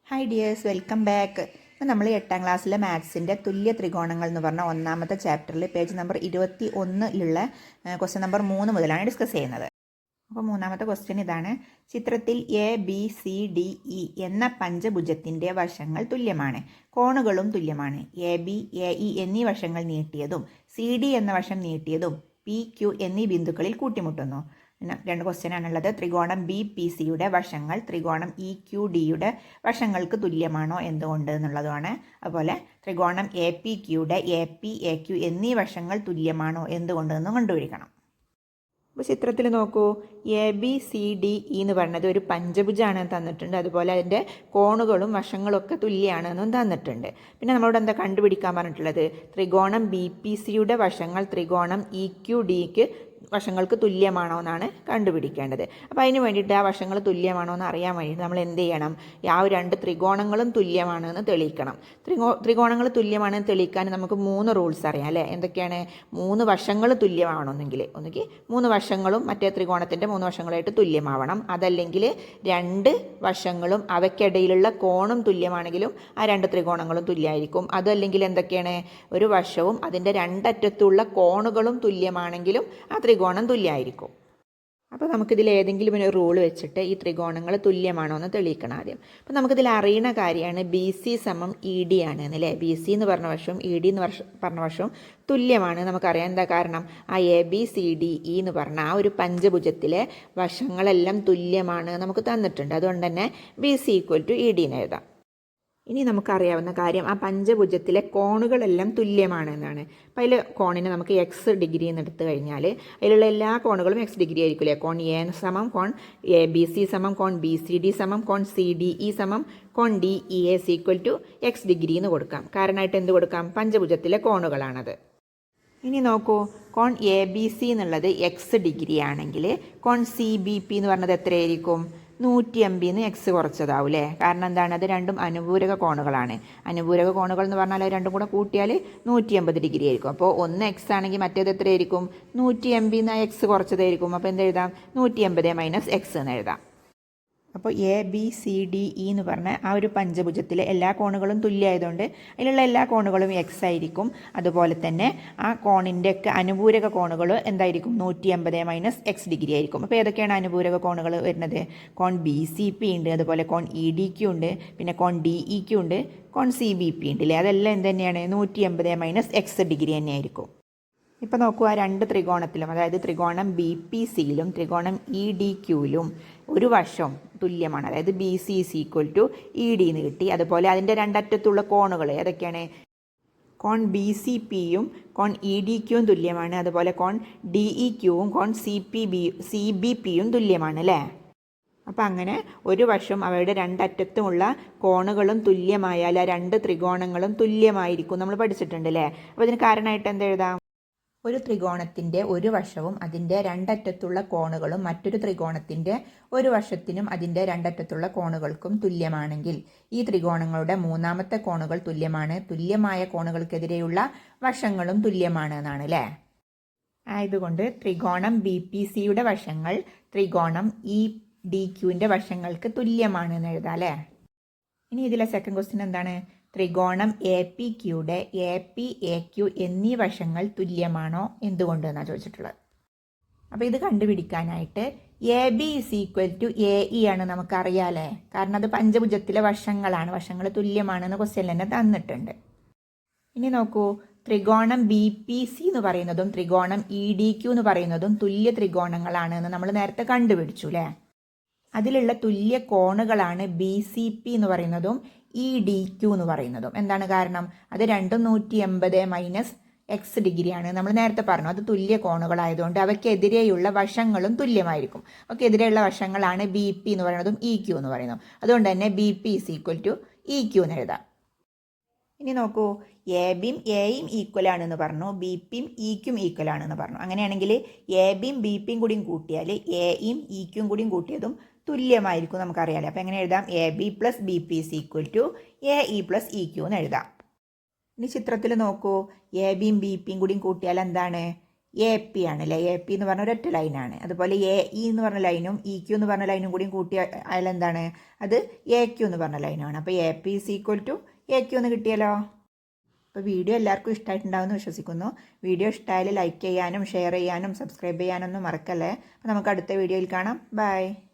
Hi dears, welcome back. ഇപ്പം നമ്മൾ 8ാം ക്ലാസ്സിലെ മാത്സിൻ്റെ തുല്യ ത്രികോണങ്ങൾ എന്ന് പറഞ്ഞ ഒന്നാമത്തെ ചാപ്റ്ററിൽ പേജ് നമ്പർ 21 ക്വസ്റ്റ്യൻ നമ്പർ 3 മുതലാണ് ഡിസ്കസ് ചെയ്യുന്നത്. അപ്പോൾ മൂന്നാമത്തെ ക്വസ്റ്റ്യൻ ഇതാണ്. ചിത്രത്തിൽ ABCDE എന്ന പഞ്ചഭുജത്തിൻ്റെ വശങ്ങൾ തുല്യമാണ്, കോണുകളും തുല്യമാണ്. AB, AE എന്നീ വശങ്ങൾ നീട്ടിയതും CD എന്ന വശം നീട്ടിയതും PQ എന്നീ ബിന്ദുക്കളിൽ കൂട്ടിമുട്ടുന്നു. രണ്ട് ക്വസ്റ്റ്യൻ ആണുള്ളത്. ത്രികോണം BPCയുടെ വശങ്ങൾ ത്രികോണം EQDയുടെ വശങ്ങൾക്ക് തുല്യമാണോ എന്തുകൊണ്ട് എന്നുള്ളതാണ്. അതുപോലെ ത്രികോണം APQയുടെ AP, AQ എന്നീ വശങ്ങൾ തുല്യമാണോ എന്തുകൊണ്ട് എന്നും കണ്ടുപിടിക്കണം. അപ്പോൾ ചിത്രത്തിൽ നോക്കൂ, ABCDE എന്ന് പറയുന്നത് ഒരു പഞ്ചഭുജാണെന്ന് തന്നിട്ടുണ്ട്. അതുപോലെ അതിൻ്റെ കോണുകളും വശങ്ങളും ഒക്കെ തുല്യമാണെന്നും തന്നിട്ടുണ്ട്. പിന്നെ നമ്മളോട് എന്താ കണ്ടുപിടിക്കാൻ പറഞ്ഞിട്ടുള്ളത്? ത്രികോണം BPCയുടെ വശങ്ങൾ ത്രികോണം EQDക്ക് വശങ്ങൾക്ക് തുല്യമാണോ എന്നാണ് കണ്ടുപിടിക്കേണ്ടത്. അപ്പോൾ അതിന് വേണ്ടിയിട്ട് ആ വശങ്ങൾ തുല്യമാണോ എന്ന് അറിയാൻ വേണ്ടിയിട്ട് നമ്മൾ എന്ത് ചെയ്യണം? ആ രണ്ട് ത്രികോണങ്ങളും തുല്യമാണെന്ന് തെളിയിക്കണം. ത്രികോണങ്ങൾ തുല്യമാണെന്ന് തെളിയിക്കാൻ നമുക്ക് 3 റൂൾസ് അറിയാം അല്ലേ? എന്തൊക്കെയാണ്? 3 വശങ്ങൾ തുല്യമാവണമെന്നെങ്കിൽ ഒന്നുകിൽ 3 വശങ്ങളും മറ്റേ ത്രികോണത്തിൻ്റെ 3 വശങ്ങളായിട്ട് തുല്യമാവണം. അതല്ലെങ്കിൽ 2 വശങ്ങളും അവയ്ക്കിടയിലുള്ള കോണും തുല്യമാണെങ്കിലും ആ 2 ത്രികോണങ്ങളും തുല്യമായിരിക്കും. അതല്ലെങ്കിൽ എന്തൊക്കെയാണ്? ഒരു വശവും അതിൻ്റെ രണ്ടറ്റത്തുള്ള കോണുകളും തുല്യമാണെങ്കിലും ആ ത്രികോണം തുല്യമായിരിക്കും. അപ്പോൾ നമുക്കിതിൽ ഏതെങ്കിലും ഒരു റൂൾ വെച്ചിട്ട് ഈ ത്രികോണങ്ങൾ തുല്യമാണോ എന്ന് തെളിയിക്കണം ആദ്യം. അപ്പോൾ നമുക്കിതിൽ അറിയുന്ന കാര്യമാണ് BC = ED ആണ് എന്നല്ലേ. BC എന്ന് പറഞ്ഞ വശവും ED എന്ന് പറഞ്ഞ വശവും തുല്യമാണ് നമുക്കറിയാം. എന്താ കാരണം? ആ ABCDE എന്ന് പറഞ്ഞ ആ ഒരു പഞ്ചഭുജത്തിലെ വശങ്ങളെല്ലാം തുല്യമാണ് നമുക്ക് തന്നിട്ടുണ്ട്. അതുകൊണ്ട് തന്നെ BC = ED എന്ന് എഴുതാം. ഇനി നമുക്കറിയാവുന്ന കാര്യം ആ പഞ്ചഭുജത്തിലെ കോണുകളെല്ലാം തുല്യമാണ് എന്നാണ്. അപ്പോൾ അതിൽ കോണിനെ നമുക്ക് X ഡിഗ്രി എന്ന് എടുത്തു കഴിഞ്ഞാൽ അതിലുള്ള എല്ലാ കോണുകളും X ഡിഗ്രി ആയിരിക്കില്ലേ. കോൺ A = കോൺ ABC = കോൺ BCD = കോൺ CDE = കോൺ DEA = X ഡിഗ്രി എന്ന് കൊടുക്കാം. കാരണമായിട്ട് എന്ത് കൊടുക്കാം? പഞ്ചഭുജത്തിലെ കോണുകളാണത്. ഇനി നോക്കൂ, കോൺ ABC എന്നുള്ളത് X ഡിഗ്രി ആണെങ്കിൽ കോൺ CBP എന്ന് പറഞ്ഞത് എത്രയായിരിക്കും? 180 X കുറച്ചതാവും അല്ലേ. കാരണം എന്താണ്? അത് രണ്ടും അനുപൂരക കോണുകളാണ്. അനുപൂരക കോണുകൾ എന്ന് പറഞ്ഞാൽ അത് രണ്ടും കൂടെ കൂട്ടിയാൽ 180 ഡിഗ്രി ആയിരിക്കും. അപ്പോൾ ഒന്ന് X ആണെങ്കിൽ മറ്റേത് എത്രയായിരിക്കും? 180 X കുറച്ചതായിരിക്കും. അപ്പോൾ എന്തെഴുതാം? 180 - X എന്ന് എഴുതാം. അപ്പോൾ ABCDE എന്ന് പറഞ്ഞ ആ ഒരു പഞ്ചഭുജത്തിലെ എല്ലാ കോണുകളും തുല്യമായതുകൊണ്ട് അതിലുള്ള എല്ലാ കോണുകളും X ആയിരിക്കും. അതുപോലെ തന്നെ ആ കോണിൻ്റെ ഒക്കെ അനുപൂരക കോണുകൾ എന്തായിരിക്കും? 180 - X ഡിഗ്രി ആയിരിക്കും. അപ്പോൾ ഏതൊക്കെയാണ് അനുപൂരക കോണുകൾ വരുന്നത്? കോൺ BCP ഉണ്ട്, അതുപോലെ കോൺ EDQ ഉണ്ട്, പിന്നെ കോൺ DEQ ഉണ്ട്, കോൺ CBP ഉണ്ട് അല്ലേ. അതെല്ലാം എന്ത് തന്നെയാണ്? 180 - X ഡിഗ്രി തന്നെയായിരിക്കും. ഇപ്പോൾ നോക്കൂ, ആ 2 ത്രികോണത്തിലും അതായത് ത്രികോണം BPCയിലും ത്രികോണം EDQയിലും ഒരു വശം തുല്യമാണ്. അതായത് BC = ED എന്ന് കിട്ടി. അതുപോലെ അതിൻ്റെ രണ്ടറ്റത്തുള്ള കോണുകൾ ഏതൊക്കെയാണ്? കോൺ BCPയും കോൺ EDQയും തുല്യമാണ്. അതുപോലെ കോൺ DEQവും കോൺ CBPയും തുല്യമാണ് അല്ലേ. അപ്പം അങ്ങനെ ഒരു വശം അവയുടെ രണ്ടറ്റത്തുമുള്ള കോണുകളും തുല്യമായാൽ ആ 2 ത്രികോണങ്ങളും തുല്യമായിരിക്കും നമ്മൾ പഠിച്ചിട്ടുണ്ട് അല്ലേ. അപ്പോൾ ഇതിന് കാരണമായിട്ട് എന്തെഴുതാം? ഒരു ത്രികോണത്തിൻ്റെ ഒരു വശവും അതിൻ്റെ രണ്ടറ്റത്തുള്ള കോണുകളും മറ്റൊരു ത്രികോണത്തിൻ്റെ ഒരു വശത്തിനും അതിൻ്റെ രണ്ടറ്റത്തുള്ള കോണുകൾക്കും തുല്യമാണെങ്കിൽ ഈ ത്രികോണങ്ങളുടെ മൂന്നാമത്തെ കോണുകൾ തുല്യമാണ്. തുല്യമായ കോണുകൾക്കെതിരെയുള്ള വശങ്ങളും തുല്യമാണ് എന്നാണ് അല്ലേ. ആയതുകൊണ്ട് ത്രികോണം BPCയുടെ വശങ്ങൾ ത്രികോണം EDQൻ്റെ വശങ്ങൾക്ക് തുല്യമാണ് എന്ന് എഴുതാം അല്ലേ. ഇനി ഇതിലെ സെക്കൻഡ് ക്വസ്റ്റ്യൻ എന്താണ്? ത്രികോണം APQയുടെ AP, AQ എന്നീ വശങ്ങൾ തുല്യമാണോ എന്തുകൊണ്ട് എന്നാണ് ചോദിച്ചിട്ടുള്ളത്. അപ്പോൾ ഇത് കണ്ടുപിടിക്കാനായിട്ട് AB = AE ആണ് നമുക്കറിയാമല്ലേ. കാരണം അത് പഞ്ചഭുജത്തിലെ വശങ്ങളാണ്, വശങ്ങൾ തുല്യമാണെന്ന് ക്വസ്റ്റ്യനിൽ തന്നെ തന്നിട്ടുണ്ട്. ഇനി നോക്കൂ, ത്രികോണം BPC എന്ന് പറയുന്നതും ത്രികോണം EDQ എന്ന് പറയുന്നതും തുല്യ ത്രികോണങ്ങളാണ് എന്ന് നമ്മൾ നേരത്തെ കണ്ടുപിടിച്ചു അല്ലേ. അതിലുള്ള തുല്യ കോണുകളാണ് BCP എന്ന് പറയുന്നതും EDQ എന്ന് പറയുന്നതും. എന്താണ് കാരണം? അത് രണ്ടും 180 - X ഡിഗ്രിയാണ് നമ്മൾ നേരത്തെ പറഞ്ഞു. അത് തുല്യ കോണുകളായതുകൊണ്ട് അവയ്ക്കെതിരെയുള്ള വശങ്ങളും തുല്യമായിരിക്കും. അവയ്ക്കെതിരെയുള്ള വശങ്ങളാണ് BP എന്ന് പറയുന്നതും EQ എന്ന് പറയുന്നതും. അതുകൊണ്ട് തന്നെ BP = EQ എന്ന് എഴുതാം. ഇനി നോക്കൂ, ABയും AEയും ഈക്വൽ ആണെന്ന് പറഞ്ഞു, BPയും EQയും ഈക്വൽ ആണെന്ന് പറഞ്ഞു. അങ്ങനെയാണെങ്കിൽ ABയും BPയും കൂടിയും കൂട്ടിയാൽ AEയും EQയും കൂടിയും കൂട്ടിയതും തുല്യമായിരിക്കും നമുക്കറിയാമല്ലോ. അപ്പോൾ എങ്ങനെ എഴുതാം? AB + BP = AE + EQ എന്ന് എഴുതാം. ഇനി ചിത്രത്തിൽ നോക്കൂ, ABയും BPയും കൂടിയും കൂട്ടിയാൽ എന്താണ്? എ പി ആണ് അല്ലേ. എ പി എന്ന് പറഞ്ഞ ഒരൊറ്റ ലൈനാണ്. അതുപോലെ എ ഇ എന്ന് പറഞ്ഞ ലൈനും ഇ ക്യു എന്ന് പറഞ്ഞ ലൈനും കൂടിയും കൂട്ടി അയാൾ എന്താണ്, അത് എ ക്യു എന്ന് പറഞ്ഞ ലൈനാണ്. അപ്പോൾ A P is equal to A Q എന്ന് കിട്ടിയല്ലോ. അപ്പോൾ വീഡിയോ എല്ലാവർക്കും ഇഷ്ടമായിട്ടുണ്ടാവുമെന്ന് വിശ്വസിക്കുന്നു. വീഡിയോ ഇഷ്ടമായാൽ ലൈക്ക് ചെയ്യാനും ഷെയർ ചെയ്യാനും സബ്സ്ക്രൈബ് ചെയ്യാനൊന്നും മറക്കല്ലേ. അപ്പോൾ നമുക്ക് അടുത്ത വീഡിയോയിൽ കാണാം. ബൈ.